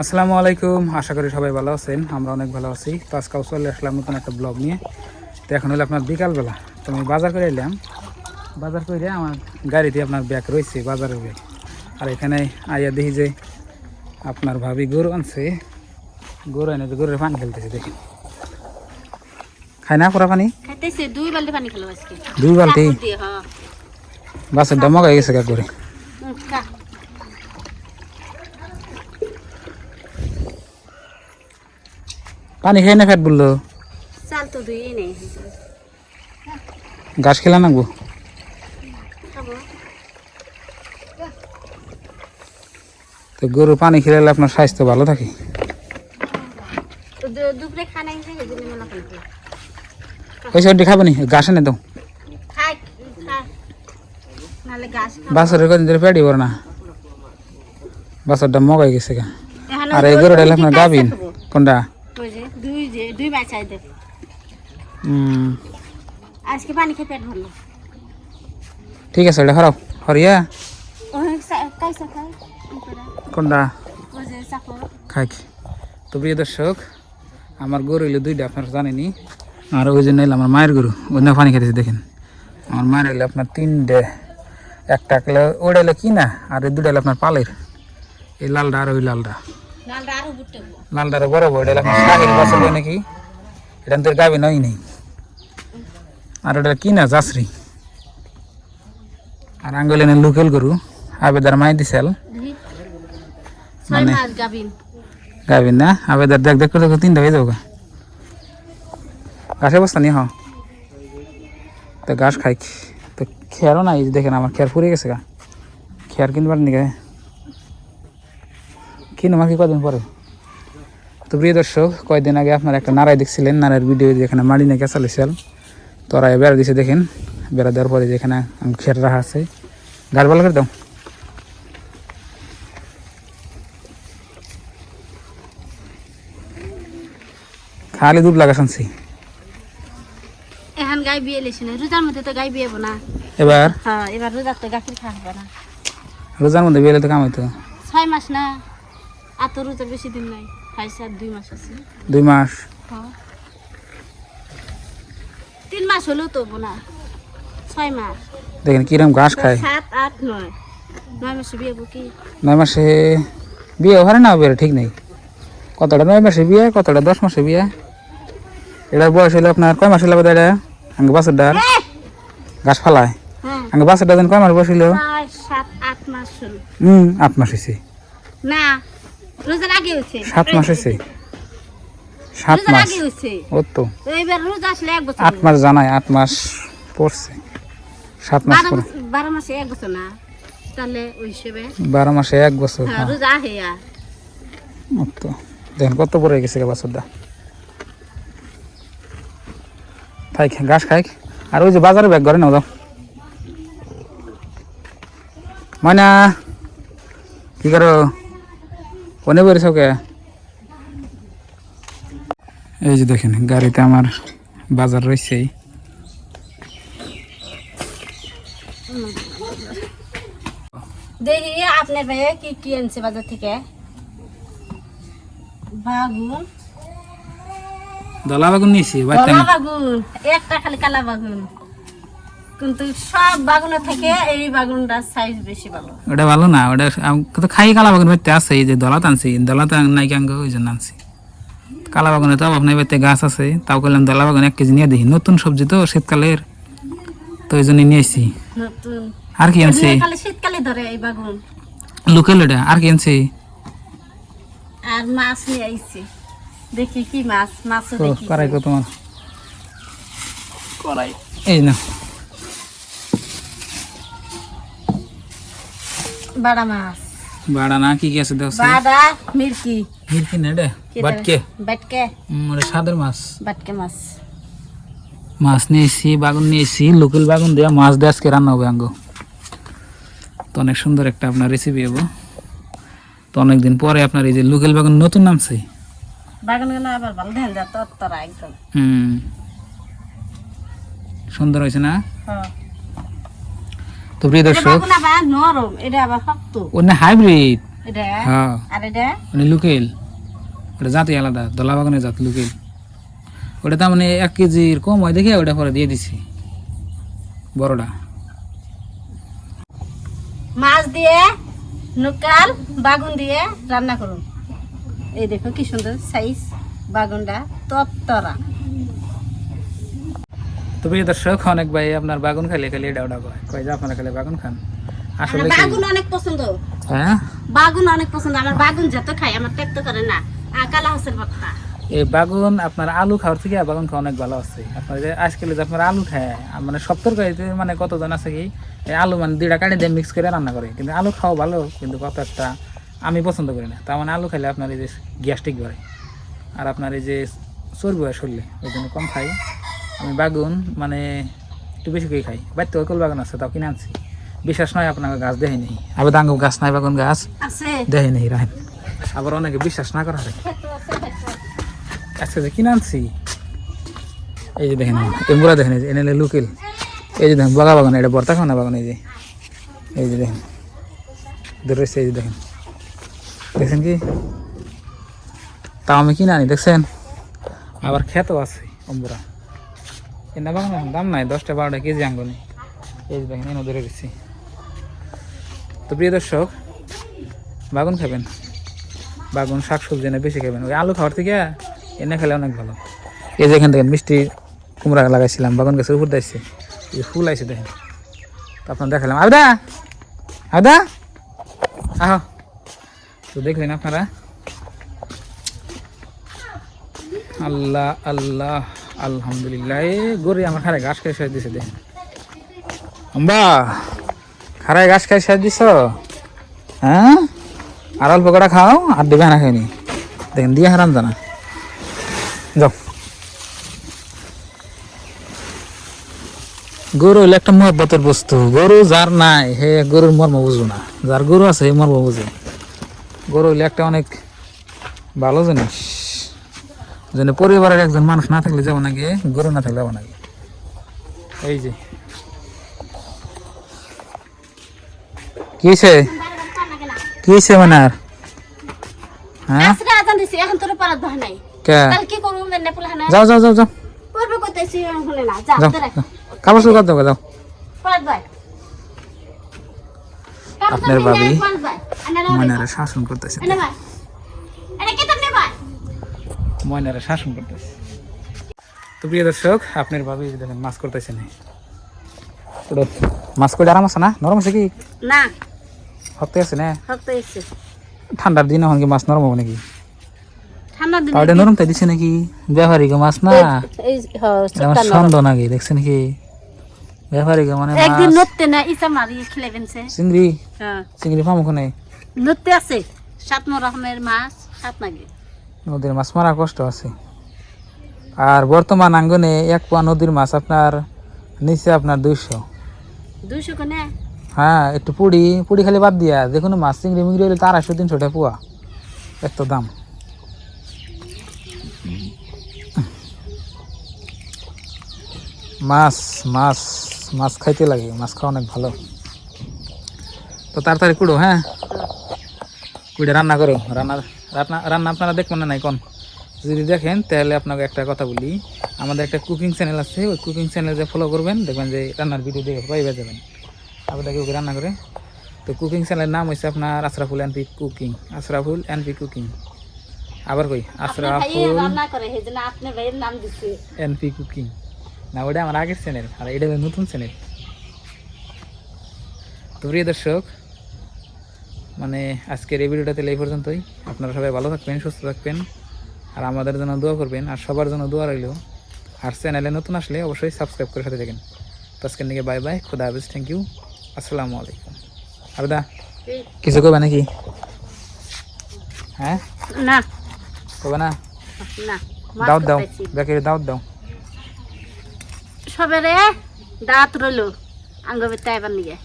আসসালামু আলাইকুম, আশা করি সবাই ভালো আছেন। আমরা অনেক ভালো আছি। তো আজকাল চলে আসলাম নতুন একটা ব্লগ নিয়ে। তো এখন হলো আপনার বিকালবেলা, তো আমি বাজার করে এলাম। বাজার করে আমার গাড়িতে আপনার ব্যাগ রয়েছে, বাজারের ব্যাগ। আর এখানে আইয়া দেখি যে আপনার ভাবি গরু আনছে। গরু এনে তো গরুর পানি খেলতেছে, দেখেন। খায় না পুরা পানি? খাইতেছে 2 বালতি পানি খেলো আজকে। 2 বালতি? হ্যাঁ। বাসের ডমক হয়ে গেছে গা করে। পানি খাই না ফেট বললো? চাল তো দুই নেই। ঘাস খেলা নাকবো? তো গরু পানি খেলে আপনার স্বাস্থ্য ভালো থাকে। দুপুরে খানা হিসেবে গেলে মেলা খাইতে। ওই সবটি খাবো নি, ঘাস এনে দাও। খাই নালে গাছ খাবো। বাসরের কদিন ধরে পেটি পড়ে না, বাসরটা মগাই গেছে গা। আর এই গরুটা হলো আপনার গাভিন। কোনটা? ওই যে দুই বাচ্চাই দে। আজকে পানি খেয়ে পেট ভরলো। ঠিক আছে, এটা হরাও হরিয়া। ওই কাইসা খাই কোনটা? ওই যে চাকর খাই। তো প্রিয় দর্শক, আমার গরু হইলো 2টা, আপনারা জানেনি। আর ওই জন্য হইলো আমার মায়ের গরু, ওই না পানি খেতেছে দেখেন। আমার মায়ের হইলো আপনার 3টে, একটা ওইটা হইলো কিনা, আর এই 2টা হইলো আপনার পালের। এই লালটা আর ওই লালটা। লালটা আরো বুটতে লালটারে বড় বড়, এটা আপনার শাহির বাছর নাকি, এটা তো গাবি নয় নেই। আর ওটা কিনা জাসরি। আর আঙ্গুল এনে লোকাল গরু, আবেদার মাই দিছিল। 6 মাস গাবিন। গাবিন না, আবেদার দেখ দেখ করে 3টা হয়ে যাবো। ঘাসের বস্তা নিয়ে হ, তো ঘাস খাই। তো খেয়ারও নাই, দেখেন আমার খেয়ার ফুরে গেছে গা। খেয়ার কিনবার নিকে কিনো মাকে কদিন পরে। তো প্রিয় দর্শক, কয়েকদিন আগে আপনার একটা নারায় দেখছিলেন, নারায়ের ভিডিও যেখানে মাড়ি নিয়ে গেছা লেছিল। তোরা বেড়া দিছে দেখেন, বেড়া দেওয়ার পরে যেখানে খেয়ার রাখা আছে। ঘাস ভালো করে দাও। খালি দুধ লাগা শুনছি। এখন গাই বিয়ে লেছে না, রোজার মধ্যে তো গাই বিয়ে না এবার? হ্যাঁ, এবার রোজার তো গাখির খাওয়া না। রোজার মধ্যে বিয়েলে তো কাম হইতো। 6 মাস না, আর তো রোজার বেশি দিন নাই, 2 মাস আছে। 2 মাস? হ্যাঁ, 3 মাস হলেও তো না, 6 মাস। দেখেন কিরম ঘাস খায়। 7, 8, 9 মাসে বিয়ে কি? 9 মাসে বিয়ে হয় না, বিয়ে ঠিক নেই। কতটা 9 মাসে বিয়ে, কতটা 10 মাসে বিয়ে। এটার বয়স হলো আপনার কয় মাস হলো? এটা আগে বাছর ডাল ঘাস ফালায়। আগে বাছর ডাল কয় মাস বয়স হলো? 7, 8 মাস হলো। 8 মাস হয়েছে না, রোজার আগে হয়েছে। 7 মাস হয়েছে। 7 রোজার মাস আগে হয়েছে। ও তো এবার রোজা আসলে 1 বছর। 8 মাস জানাই, 8 মাস পড়ছে। 7 মাস পরে 12 মাসে 1 বছর না, তাহলে ওই হিসেবে 12 মাসে 1 বছর। হ্যাঁ, রোজা আহে আর ও তো দেখেন কত পরে গেছে বাছরটা। খাই ঘাস খাই। আর ওই যে বাজারে ব্যাগ করে নাও দাও। ময়না কি করো? কোনে বেরিয়েছ কে? এই যে দেখেন গাড়িতে আমার বাজার রয়েছে। দেখি আপনার ভাই কি কি আনছে বাজার থেকে। বাগুন, দলা বাগুন নিয়েছি, কলা বাগুন, একটা খালি কালা বাগুন, কিন্তু সব বাগুনের থেকে এই বাগুনটা সাইজ বেশি ভালো। ওটা ভালো না, ওটা তো খাই কালা বাগুন বাড়িতে আছে। এই যে দলাত আনছি, দলাতে নাই কাঙ্গ, ওই জন্য আনছি। কালা বাগুনে তো আপনার বাড়িতে গাছ আছে, তাও করলাম দলা বাগুন 1 কেজি নিয়ে দেখি। নতুন সবজি তো শীতকালের, তো ওই জন্য নিয়েছি। নতুন আর কি আনছি? খালি শীতকালে ধরে এই বাগুন। লোকাল ওটা। আর কি আনছি? আর মাছ নিয়ে আইছি, দেখি কি মাছ। মাছও তো দেখি করাই কত মাছ করাই। এই না বাড়া মাছ। বাড়া না, কি কি আছে দেখো? বাড়া, মিরকি। মিরকি না রে, বাটকে। বাটকে, ওটা সাদের মাছ। বাটকে মাছ। মাছ নিয়েছি, বাগুন নিয়েছি। লোকাল বাগুন দেওয়া মাছ দিয়ে আজকে রান্না হবে আঙ্গো। তো অনেক সুন্দর একটা আপনার রেসিপি হবো। তো অনেকদিন পরে আপনার এই যে লোকাল বাগুন নতুন নামছে। বাগুনগুলো আবার ভালো ধ্যান যা তরতরা একদম। সুন্দর হয়েছে না? হ্যাঁ। তো প্রিয় দর্শক, বাগুন আবার নরম, এটা আবার শক্ত। ওটা হাইব্রিড। এটা হ্যাঁ আর এটা মানে লুকেল, ওটা জাতি আলাদা, দলা বাগানের জাত লুকেল। ওটা তার মানে 1 কেজির কম হয় দেখে ওটা পরে দিয়ে দিছি বড়টা। মাছ দিয়ে নকাল বাগুন দিয়ে রান্না করুন। এই দেখো কি সুন্দর সাইজ বাগুনটা তরতরা। তো প্রিয় দর্শক, অনেক ভাই আপনার বাগুন খাইলে খালি এটা ওটা কয় যে আপনারা খালি বাগুন খান, আসলে আমার কি বাগুন অনেক পছন্দ, হ্যাঁ বাগুন অনেক পছন্দ আমার। বাগুন যত খাই আমার পেট তো করে না। কালা হাঁসের ভর্তা। এই বাগুন আপনার আলু খাওয়ার থেকে বাগুন খাওয়া অনেক ভালো আছে। আপনার যে আজকাল যে আপনার আলু খায়, মানে সব তরকারিতে মানে কতজন আছে কি এই আলু মানে 2টা কাটি দিয়ে মিক্স করে রান্না করে, কিন্তু আলু খাওয়া ভালো, কিন্তু কত একটা আমি পছন্দ করি না। তার মানে আলু খাইলে আপনার এই যে গ্যাস্ট্রিক বাড়ে, আর আপনার এই যে চর্বি হয় শরীরে, ওই জন্য কম খাই আমি বাগুন। মানে একটু বেশি করে খাই। বাড়িতে কল বাগান আছে, তাও কিনে আনছি। বিশ্বাস নয় আপনাকে গাছ দেখে নেই, আবার দাঙ্গ গাছ নাই, বাগুন গাছ আছে দেখে নেই রাখেন। আবার অনেকে বিশ্বাস না করা হয়। আচ্ছা যে কিনে আনছি, এই যে দেখেন এমগুলা দেখেন, এই যে এনে লুকেল, এই যে দেখেন বগা বাগান, এটা বর্তা খাওয়া বাগান, এই যে দেখেন রয়েছে, এই যে দেখেন, দেখছেন কি, তাও আমি কিনে আনি, দেখছেন। আবার খেতেও আছে অম্বুরা, এনে বাগান দাম নাই, 10-12 কেজি আঙ্গুনি, এই যে দেখেন এনে ধরে গেছি। তো প্রিয় দর্শক, বাগুন খাবেন, বাগুন শাকসবজি এনে বেশি খাবেন। ওই আলু খাওয়ার থেকে এনে খেলে অনেক ভালো। এই যে এখান থেকে মিষ্টি কুমড়া লাগাইছিলাম বাগান গাছের উপর দিয়েছে, এই ফুল আইছে দেখেন, তো আপনার দেখালাম। আবদা আবদা আহ, তো দেখলেন আপনারা। আল্লাহ আল্লাহ আলহামদুলিল্লাহ। এই গড়ি আমার খারায় ঘাস খাই শেষ দিছে দেখেন, আম্বা খারায় ঘাস খাই শেষ দিছ, হ্যাঁ আর অল্প করে খাও, আর দেবে না খাইনি, দেখেন দিয়ে হারাম জানা। যাও, গরু হইলে একটা মহব্বতের বস্তু। গরু যার নাই হে গরুর মর্ম বুঝবো না, যার গরু আছে এই মর্ম বুঝে। গরু হইলে একটা অনেক ভালো জিনিস, যেন পরিবারের একজন মানুষ না থাকলে যাবো নাকি, গরু না থাকলে যাবো নাকি। এই যে কিছে কিছে মানে আর হ্যাঁ আজকে আজান দিছি, এখন তোর পারাত ভাই নাই। কে তাহলে কি করব? মেনে পোলা না যাও যাও যাও যাও করবে কইতেছি, হলে না যা যাও, তোরা খাবার শুরু করে দাও, যাও। পারাত ভাই। আপনার ভাবি পারাত ভাই ময়নারে শাসন করতেছে, এনে ভাই, এনে কি তুমি ভাই? ময়নারে শাসন করতেছে। তো প্রিয় দর্শক, আপনার ভাবি দেখেন মাছ করতেছে না, মাছ করে আরাম আছে না, নরম আছে কি না হতে আছে না? হতে এসে ঠান্ডার দিন এখন কি মাছ নরম হবে নাকি? ঠান্ডা দিন তাহলে নরম তাই দিছে নাকি? ব্যাপারী গো মাছ না, এই আমার সন্দেহ নাকি, দেখছে নাকি ব্যাপারী গো মানে একদিন মাছ নতে না ইসা মারি খেলেবেনছে। চিংড়ি, হ্যাঁ চিংড়ি পাবো কোনে? নতে আছে 7 রকমের মাছ, 7 নাকি নদীর মাছ মারা কষ্ট আছে। আর বর্তমান আঙ্গনে 1 পোয়া নদীর মাছ আপনার নিচে আপনার 200 কোনে। হ্যাঁ, একটু পুড়ি পুড়ি খালি বাদ দিয়া যে কোনো মাছ চিংড়ি মিংড়ি হলে তার 250-300 টাকা পোয়া, এত দাম। মাছ মাছ মাছ খাইতে লাগে, মাছ খাওয়া অনেক ভালো। তো তাড়াতাড়ি কুড়ো, হ্যাঁ কুড়ে রান্না করো। রান্না রান্না রান্না আপনারা দেখবেন না নাই কোন? যদি দেখেন তাহলে আপনাকে একটা কথা বলি, আমাদের একটা কুকিং চ্যানেল আছে, ওই কুকিং চ্যানেল যে ফলো করবেন, দেখবেন যে রান্নার ভিডিও দেখে পাইবে যাবেন। আপনাদের কেউ রান্না করে, তো কুকিং চ্যানেলের নাম হচ্ছে আপনার Ashraful NP cooking, Ashraful NP cooking. আবার কই আশরাফুল রান্না করে হেজন্য আপনি ভাইয়ের নাম দিছে এনপি কুকিং, না ওটা আমার আগের চ্যানেল, আর এটা নতুন চ্যানেল। তো প্রিয় দর্শক, মানে আজকের এই ভিডিওটা তাহলে এই পর্যন্তই। আপনারা সবাই ভালো থাকবেন, সুস্থ থাকবেন, আর আমাদের জন্য দোয়া করবেন, আর সবার জন্য দোয়া রইল। আর চ্যানেলে নতুন আসলে অবশ্যই সাবস্ক্রাইব করে সাথে থাকেন। তো আজকের দিকে বাই বাই, খুদা হাফিজ, থ্যাংক ইউ, আসসালামু আলাইকুম। আবদা কিছু কবে নাকি? হ্যাঁ না কবে না? না দাওয়াত দাও, বেকের দাওয়াত দাও। সবেরে দাঁত রইল আঙ্গ বেতাইবার নিয়ে।